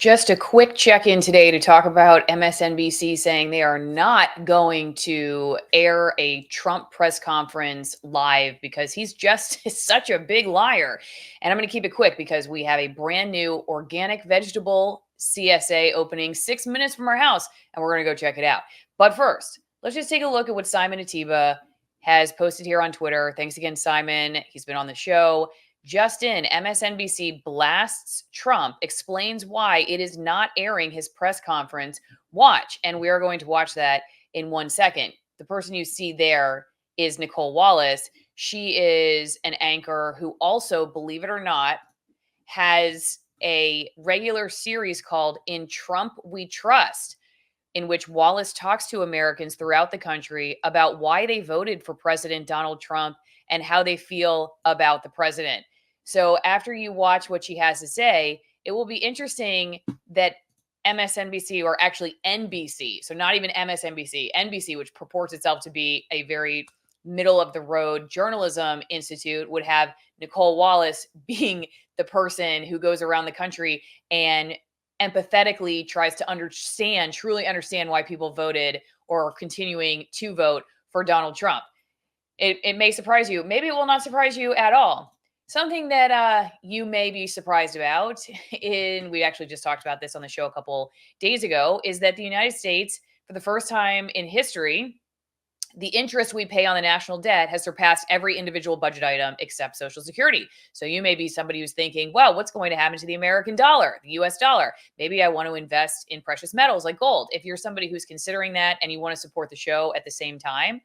Just a quick check-in today to talk about MSNBC saying they are not going to air a Trump press conference live because he's just such a big liar. And I'm going to keep it quick because we have a brand new organic vegetable CSA opening 6 minutes from our house, and we're going to go check it out. But first, let's just take a look at what Simon Atiba has posted here on Twitter. Thanks again, Simon. He's been on the show. Just in, MSNBC blasts Trump, explains why it is not airing his press conference. Watch, and we are going to watch that in 1 second. The person you see there is Nicole Wallace. She is an anchor who also, believe it or not, has a regular series called In Trump We Trust, in which Wallace talks to Americans throughout the country about why they voted for President Donald Trump and how they feel about the president. So after you watch what she has to say, it will be interesting that MSNBC, or actually NBC, so not even MSNBC, NBC, which purports itself to be a very middle of the road journalism institute, would have Nicole Wallace being the person who goes around the country and empathetically tries to truly understand why people voted or are continuing to vote for Donald Trump. It may surprise you. Maybe it will not surprise you at all. Something that you may be surprised about, we actually just talked about this on the show a couple days ago, is that the United States, for the first time in history, the interest we pay on the national debt has surpassed every individual budget item except Social Security. So you may be somebody who's thinking, well, what's going to happen to the American dollar, the US dollar? Maybe I want to invest in precious metals like gold. If you're somebody who's considering that and you want to support the show at the same time,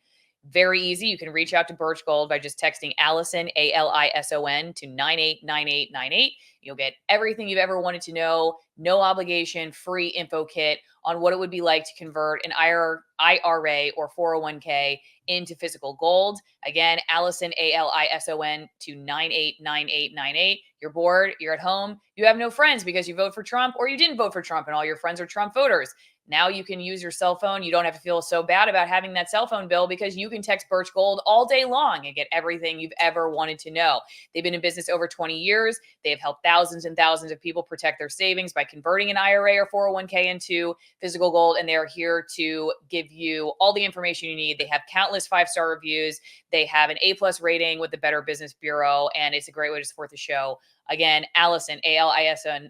very easy. You can reach out to Birch Gold by just texting Alison, Alison, to 989898. You'll get everything you've ever wanted to know, no obligation, free info kit on what it would be like to convert an IRA or 401k into physical gold. Again, Alison, Alison, to 989898. You're bored, you're at home, you have no friends because you vote for Trump or you didn't vote for Trump and all your friends are Trump voters. Now you can use your cell phone. You don't have to feel so bad about having that cell phone bill because you can text Birch Gold all day long and get everything you've ever wanted to know. They've been in business over 20 years. They have helped thousands and thousands of people protect their savings by converting an IRA or 401k into physical gold, and they are here to give you all the information you need. They have countless 5-star reviews. They have an A+ rating with the Better Business Bureau, and it's a great way to support the show. Again, Alison, Alison,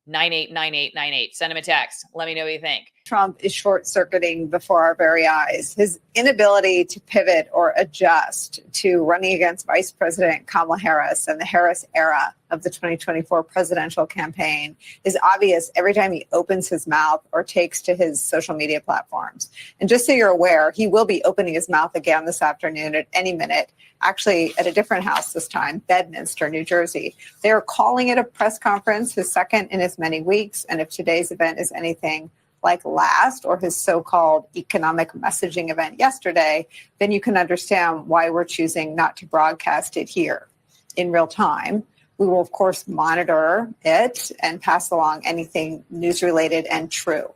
989898. Send him a text. Let me know what you think. Trump is short-circuiting before our very eyes. His inability to pivot or adjust to running against Vice President Kamala Harris and the Harris era of the 2024 presidential campaign is obvious every time he opens his mouth or takes to his social media platforms. And just so you're aware, he will be opening his mouth again this afternoon at any minute, actually at a different house this time, Bedminster, New Jersey. They are calling it a press conference, his second in as many weeks. And if today's event is anything like last, or his so-called economic messaging event yesterday, then you can understand why we're choosing not to broadcast it here in real time. We will, of course, monitor it and pass along anything news-related and true.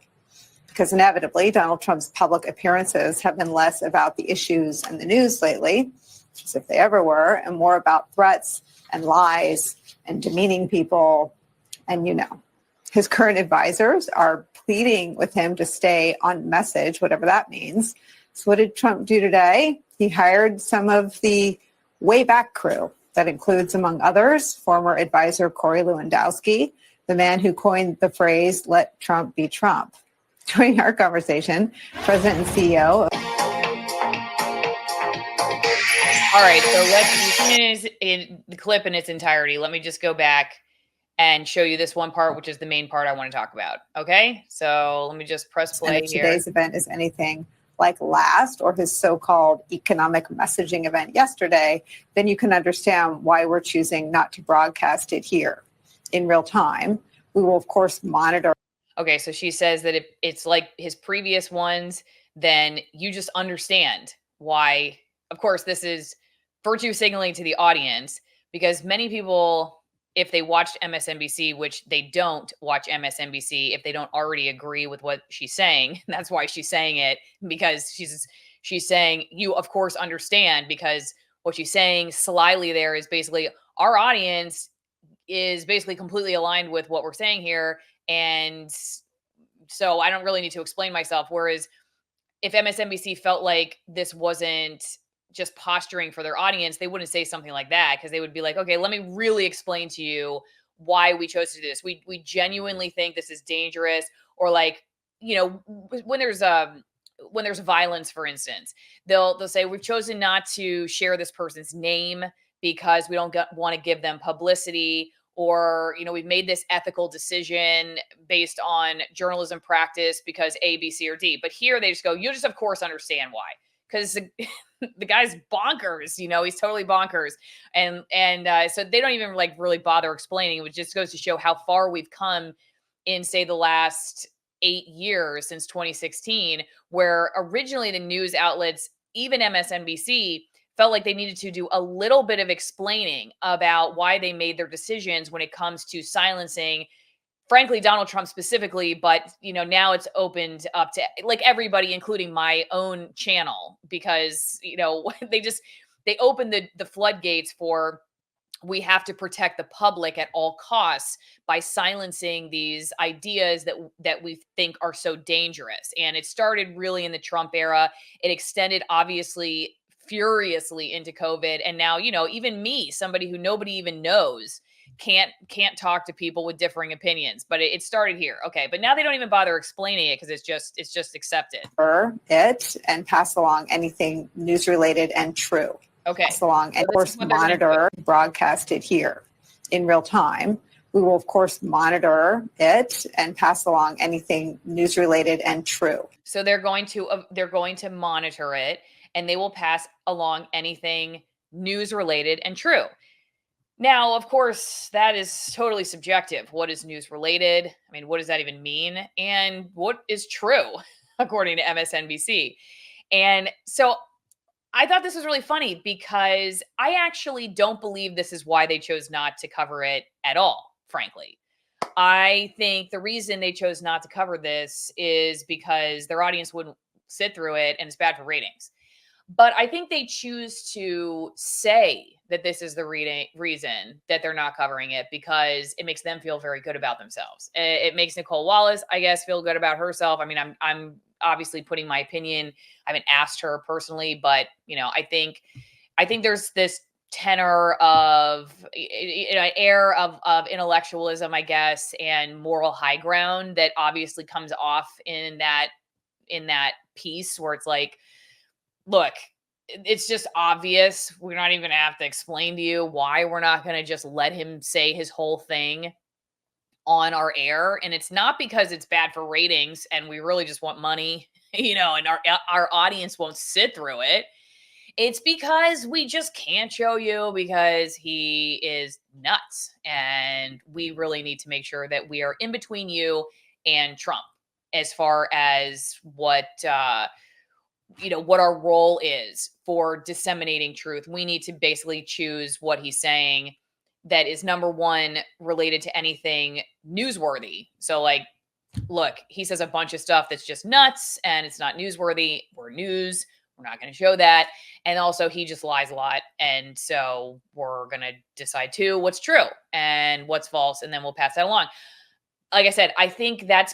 Because inevitably, Donald Trump's public appearances have been less about the issues and the news lately, as if they ever were, and more about threats and lies and demeaning people. And, his current advisors are pleading with him to stay on message, whatever that means. So what did Trump do today? He hired some of the way back crew. That includes, among others, former advisor Corey Lewandowski, the man who coined the phrase, "Let Trump be Trump." During our conversation, President and CEO. All right, so let's finish in the clip in its entirety. Let me just go back and show you this one part, which is the main part I want to talk about. Okay, so let me just press play and if here. Today's event is anything like last, or his so-called economic messaging event yesterday, then you can understand why we're choosing not to broadcast it here in real time. We will, of course, monitor. Okay, so she says that if it's like his previous ones, then you just understand why. Of course, this is virtue signaling to the audience, because many people, if they watched MSNBC, which they don't watch MSNBC if they don't already agree with what she's saying. That's why she's saying it, because she's saying, you of course understand, because what she's saying slyly there is basically our audience is basically completely aligned with what we're saying here. And so I don't really need to explain myself. Whereas if MSNBC felt like this wasn't just posturing for their audience, they wouldn't say something like that, because they would be like, okay, let me really explain to you why we chose to do this. We genuinely think this is dangerous. Or like, when there's violence, for instance, they'll say we've chosen not to share this person's name because we don't want to give them publicity, or we've made this ethical decision based on journalism practice because A, B, C, or D. But here they just go, you just of course understand why, because the guy's bonkers. He's totally bonkers. And so they don't even like really bother explaining. It just goes to show how far we've come in, say, the last 8 years since 2016, where originally the news outlets, even MSNBC, felt like they needed to do a little bit of explaining about why they made their decisions when it comes to silencing, frankly, Donald Trump specifically. But now it's opened up to like everybody, including my own channel, because they opened the floodgates for, we have to protect the public at all costs by silencing these ideas that we think are so dangerous. And it started really in the Trump era. It extended obviously furiously into COVID. And now, even me, somebody who nobody even knows, can't talk to people with differing opinions. But it started here. Okay. But now they don't even bother explaining it, because it's just accepted. It and pass along anything news related and true. Okay. Pass along and of course monitor, broadcast it here in real time. We will of course monitor it and pass along anything news related and true. So they're going to monitor it, and they will pass along anything news related and true. Now, of course, that is totally subjective. What is news related? I mean, what does that even mean? And what is true, according to MSNBC? And so I thought this was really funny, because I actually don't believe this is why they chose not to cover it at all, frankly. I think the reason they chose not to cover this is because their audience wouldn't sit through it, and it's bad for ratings. But I think they choose to say that this is the reason that they're not covering it, because it makes them feel very good about themselves. It makes Nicole Wallace, I guess, feel good about herself. I mean, I'm obviously putting my opinion. I haven't asked her personally, but I think there's this tenor of air of intellectualism, I guess, and moral high ground that obviously comes off in that piece, where it's like, look, it's just obvious. We're not even going to have to explain to you why we're not going to just let him say his whole thing on our air. And it's not because it's bad for ratings and we really just want money, and our audience won't sit through it. It's because we just can't show you, because he is nuts. And we really need to make sure that we are in between you and Trump as far as what our role is for disseminating truth. We need to basically choose what he's saying that is, number one, related to anything newsworthy. So like, look, he says a bunch of stuff that's just nuts and it's not newsworthy. We're news. We're not going to show that. And also he just lies a lot. And so we're going to decide too what's true and what's false. And then we'll pass that along. Like I said, I think it's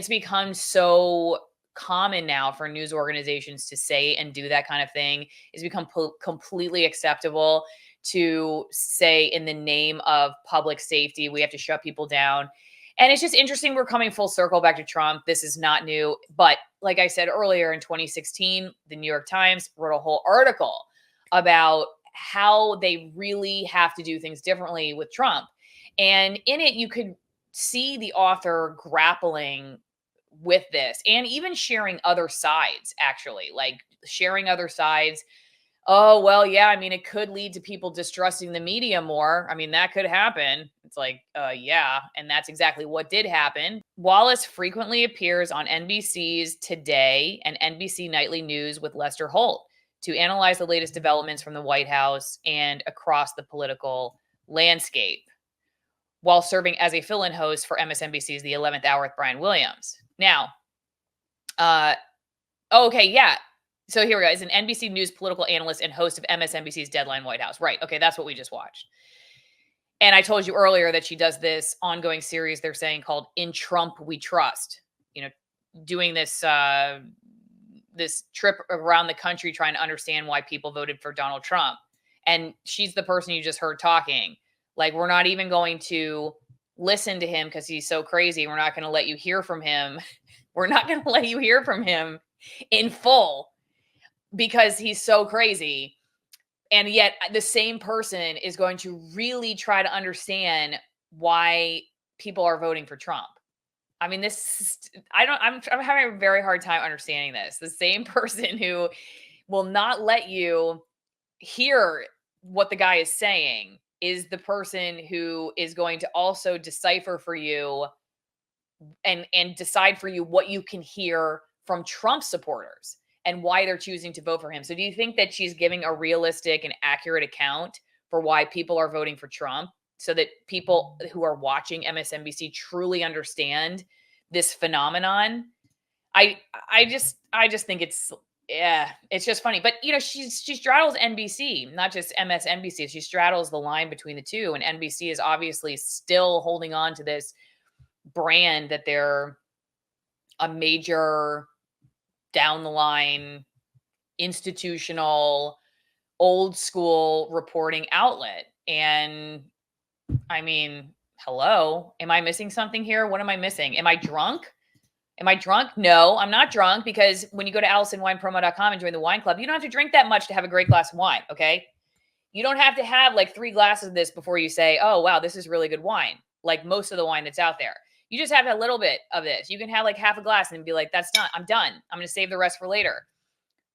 become so common now for news organizations to say and do that kind of thing. It's become completely acceptable to say, in the name of public safety, we have to shut people down. And it's just interesting. We're coming full circle back to Trump. This is not new. But like I said earlier, in 2016, the New York Times wrote a whole article about how they really have to do things differently with Trump. And in it, you could see the author grappling with this and even sharing other sides, actually, like sharing other sides. Oh, well, yeah, I mean, it could lead to people distrusting the media more. I mean, that could happen. It's like, yeah. And that's exactly what did happen. Wallace frequently appears on NBC's Today and NBC Nightly News with Lester Holt to analyze the latest developments from the White House and across the political landscape, while serving as a fill-in host for MSNBC's The 11th Hour with Brian Williams. Now, okay, yeah. So here we go. He's an NBC News political analyst and host of MSNBC's Deadline White House. Right. Okay, that's what we just watched. And I told you earlier that she does this ongoing series they're saying called In Trump We Trust, you know, doing this this trip around the country trying to understand why people voted for Donald Trump. And she's the person you just heard talking. Like, we're not even going to listen to him because he's so crazy. We're not going to let you hear from him. We're not going to let you hear from him in full because he's so crazy. And yet the same person is going to really try to understand why people are voting for Trump. I mean, I'm having a very hard time understanding this. The same person who will not let you hear what the guy is saying is the person who is going to also decipher for you and decide for you what you can hear from Trump supporters and why they're choosing to vote for him. So do you think that she's giving a realistic and accurate account for why people are voting for Trump so that people who are watching MSNBC truly understand this phenomenon? I just think it's, yeah, it's just funny. But you know, she straddles NBC, not just MSNBC. She straddles the line between the two, and NBC is obviously still holding on to this brand that they're a major down the line institutional old school reporting outlet. And I mean, hello, am I missing something here? What am I missing? Am I drunk? Am I drunk? No, I'm not drunk, because when you go to AlisonWinePromo.com and join the wine club, you don't have to drink that much to have a great glass of wine. Okay. You don't have to have like 3 glasses of this before you say, oh, wow, this is really good wine. Like most of the wine that's out there. You just have a little bit of this. You can have like half a glass and be like, that's done. I'm done. I'm going to save the rest for later.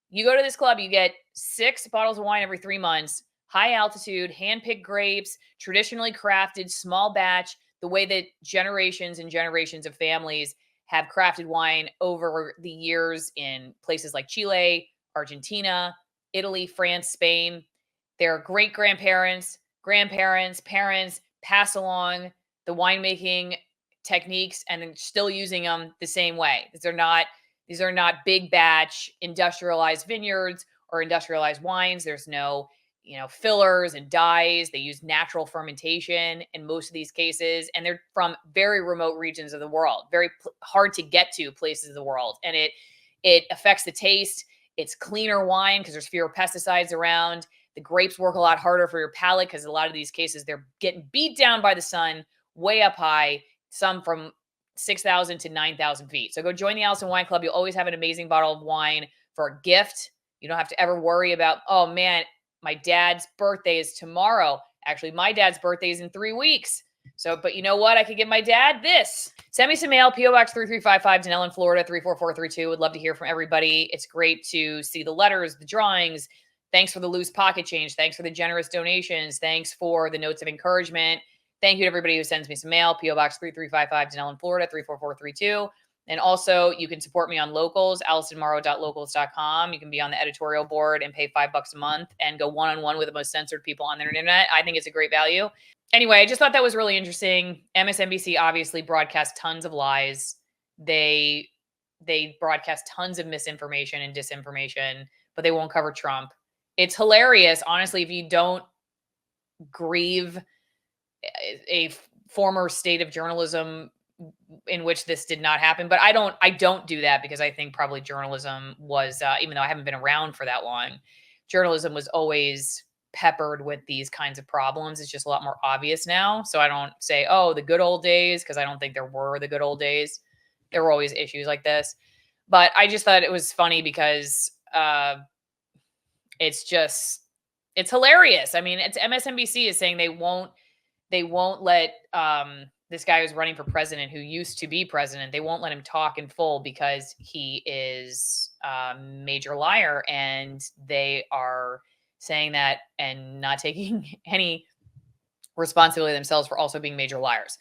You go to this club, you get 6 bottles of wine every 3 months, high altitude, hand-picked grapes, traditionally crafted, small batch, the way that generations and generations of families have crafted wine over the years in places like Chile, Argentina, Italy, France, Spain. Their great-grandparents, grandparents, parents pass along the winemaking techniques and then still using them the same way. These are not big batch industrialized vineyards or industrialized wines. There's no, fillers and dyes. They use natural fermentation in most of these cases, and they're from very remote regions of the world, very hard to get to places of the world, and it affects the taste. It's cleaner wine because there's fewer pesticides around. The grapes work a lot harder for your palate because a lot of these cases they're getting beat down by the sun way up high, some from 6,000 to 9,000 feet. So go join the Alison Wine Club. You'll always have an amazing bottle of wine for a gift. You don't have to ever worry about, oh man, my dad's birthday is tomorrow. Actually, my dad's birthday is in 3 weeks. So, but you know what? I could give my dad this. Send me some mail, P.O. Box 3355, Denellen, Florida, 34432. Would love to hear from everybody. It's great to see the letters, the drawings. Thanks for the loose pocket change. Thanks for the generous donations. Thanks for the notes of encouragement. Thank you to everybody who sends me some mail. P.O. Box 3355, Denellen, Florida, 34432. And also, you can support me on Locals, AlisonMorrow.locals.com. You can be on the editorial board and pay $5 a month and go one-on-one with the most censored people on the internet. I think it's a great value. Anyway, I just thought that was really interesting. MSNBC obviously broadcast tons of lies. They broadcast tons of misinformation and disinformation, but they won't cover Trump. It's hilarious, honestly, if you don't grieve a former state of journalism in which this did not happen. But I don't do that because I think probably journalism was, even though I haven't been around for that long, journalism was always peppered with these kinds of problems. It's just a lot more obvious now. So I don't say, oh, the good old days, because I don't think there were the good old days. There were always issues like this. But I just thought it was funny because it's hilarious. I mean, it's MSNBC is saying they won't let this guy who's running for president, who used to be president, they won't let him talk in full because he is a major liar. And they are saying that and not taking any responsibility themselves for also being major liars.